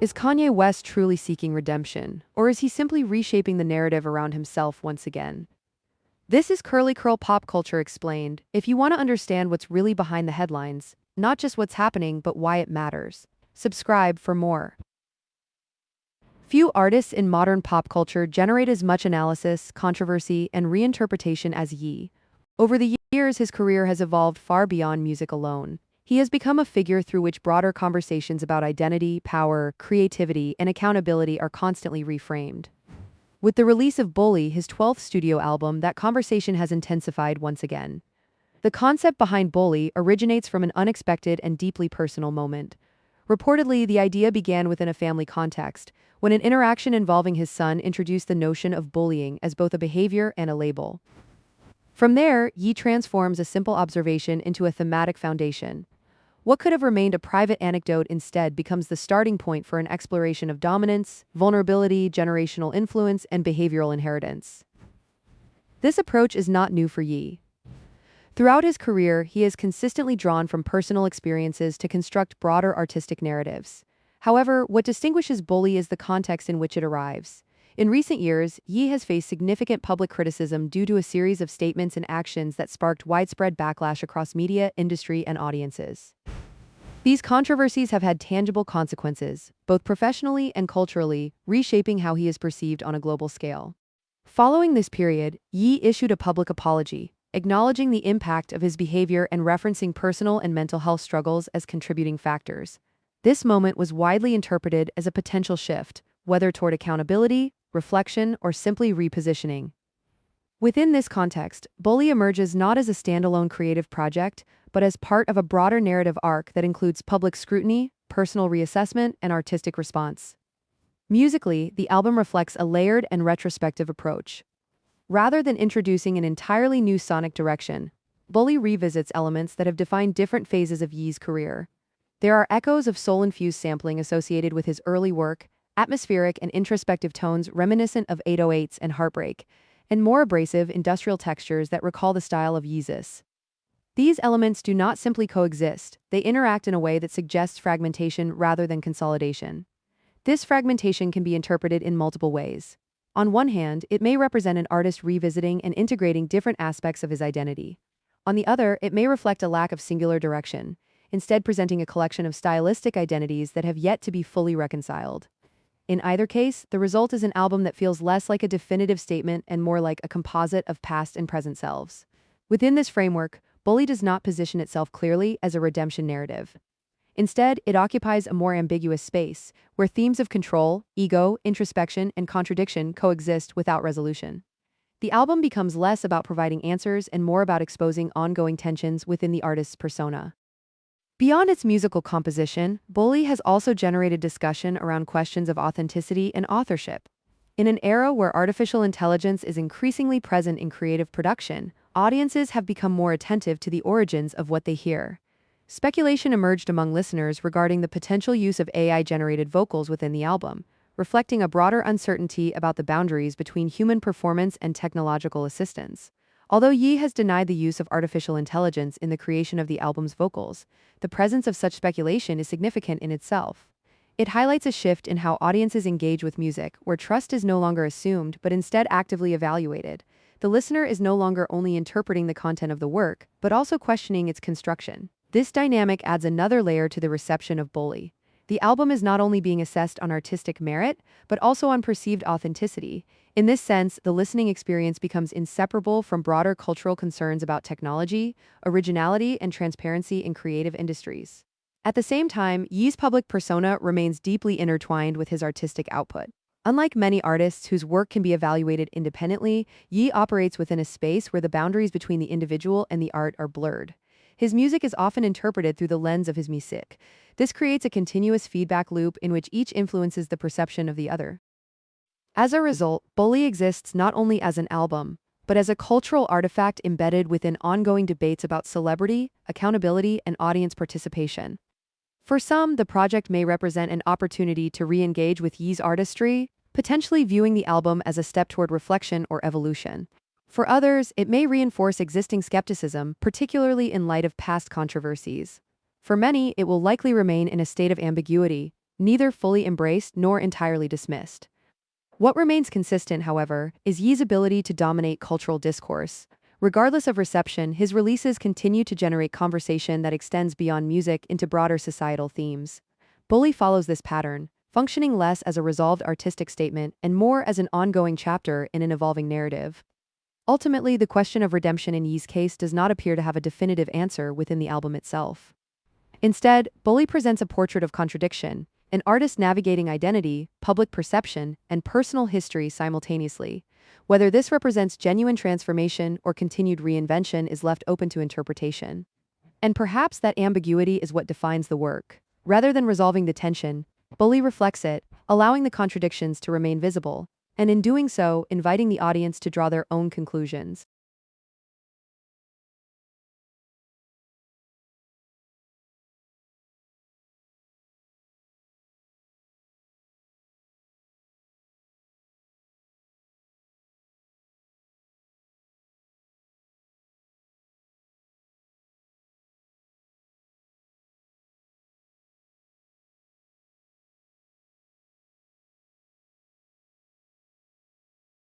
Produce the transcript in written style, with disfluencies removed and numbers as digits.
Is Kanye West truly seeking redemption, or is he simply reshaping the narrative around himself once again? This is CurlyCurl Pop Culture Explained. If you want to understand what's really behind the headlines, not just what's happening, but why it matters, subscribe for more. Few artists in modern pop culture generate as much analysis, controversy, and reinterpretation as Ye. Over the years, his career has evolved far beyond music alone. He has become a figure through which broader conversations about identity, power, creativity, and accountability are constantly reframed. With the release of Bully, his 12th studio album, that conversation has intensified once again. The concept behind Bully originates from an unexpected and deeply personal moment. Reportedly, the idea began within a family context, when an interaction involving his son introduced the notion of bullying as both a behavior and a label. From there, Ye transforms a simple observation into a thematic foundation. What could have remained a private anecdote instead becomes the starting point for an exploration of dominance, vulnerability, generational influence, and behavioral inheritance. This approach is not new for Ye. Throughout his career, he has consistently drawn from personal experiences to construct broader artistic narratives. However, what distinguishes Bully is the context in which it arrives. In recent years, Ye has faced significant public criticism due to a series of statements and actions that sparked widespread backlash across media, industry, and audiences. These controversies have had tangible consequences, both professionally and culturally, reshaping how he is perceived on a global scale. Following this period, Ye issued a public apology, acknowledging the impact of his behavior and referencing personal and mental health struggles as contributing factors. This moment was widely interpreted as a potential shift, whether toward accountability, reflection, or simply repositioning. Within this context, Bully emerges not as a standalone creative project, but as part of a broader narrative arc that includes public scrutiny, personal reassessment, and artistic response. Musically, the album reflects a layered and retrospective approach. Rather than introducing an entirely new sonic direction, Bully revisits elements that have defined different phases of Ye's career. There are echoes of soul-infused sampling associated with his early work, atmospheric and introspective tones reminiscent of 808s and Heartbreak, and more abrasive industrial textures that recall the style of Yeezus. These elements do not simply coexist, they interact in a way that suggests fragmentation rather than consolidation. This fragmentation can be interpreted in multiple ways. On one hand, it may represent an artist revisiting and integrating different aspects of his identity. On the other, it may reflect a lack of singular direction, instead presenting a collection of stylistic identities that have yet to be fully reconciled. In either case, the result is an album that feels less like a definitive statement and more like a composite of past and present selves. Within this framework, Bully does not position itself clearly as a redemption narrative. Instead, it occupies a more ambiguous space, where themes of control, ego, introspection, and contradiction coexist without resolution. The album becomes less about providing answers and more about exposing ongoing tensions within the artist's persona. Beyond its musical composition, Bully has also generated discussion around questions of authenticity and authorship. In an era where artificial intelligence is increasingly present in creative production, audiences have become more attentive to the origins of what they hear. Speculation emerged among listeners regarding the potential use of AI-generated vocals within the album, reflecting a broader uncertainty about the boundaries between human performance and technological assistance. Although Ye has denied the use of artificial intelligence in the creation of the album's vocals, the presence of such speculation is significant in itself. It highlights a shift in how audiences engage with music, where trust is no longer assumed but instead actively evaluated. The listener is no longer only interpreting the content of the work, but also questioning its construction. This dynamic adds another layer to the reception of Bully. The album is not only being assessed on artistic merit, but also on perceived authenticity. In this sense, the listening experience becomes inseparable from broader cultural concerns about technology, originality, and transparency in creative industries. At the same time, Ye's public persona remains deeply intertwined with his artistic output. Unlike many artists whose work can be evaluated independently, Ye operates within a space where the boundaries between the individual and the art are blurred. His music is often interpreted through the lens of his music. This creates a continuous feedback loop in which each influences the perception of the other. As a result, Bully exists not only as an album, but as a cultural artifact embedded within ongoing debates about celebrity, accountability, and audience participation. For some, the project may represent an opportunity to re-engage with Ye's artistry, potentially viewing the album as a step toward reflection or evolution. For others, it may reinforce existing skepticism, particularly in light of past controversies. For many, it will likely remain in a state of ambiguity, neither fully embraced nor entirely dismissed. What remains consistent, however, is Ye's ability to dominate cultural discourse. Regardless of reception, his releases continue to generate conversation that extends beyond music into broader societal themes. Bully follows this pattern, functioning less as a resolved artistic statement and more as an ongoing chapter in an evolving narrative. Ultimately, the question of redemption in Ye's case does not appear to have a definitive answer within the album itself. Instead, Bully presents a portrait of contradiction, an artist navigating identity, public perception, and personal history simultaneously. Whether this represents genuine transformation or continued reinvention is left open to interpretation. And perhaps that ambiguity is what defines the work. Rather than resolving the tension, Bully reflects it, allowing the contradictions to remain visible, and in doing so, inviting the audience to draw their own conclusions.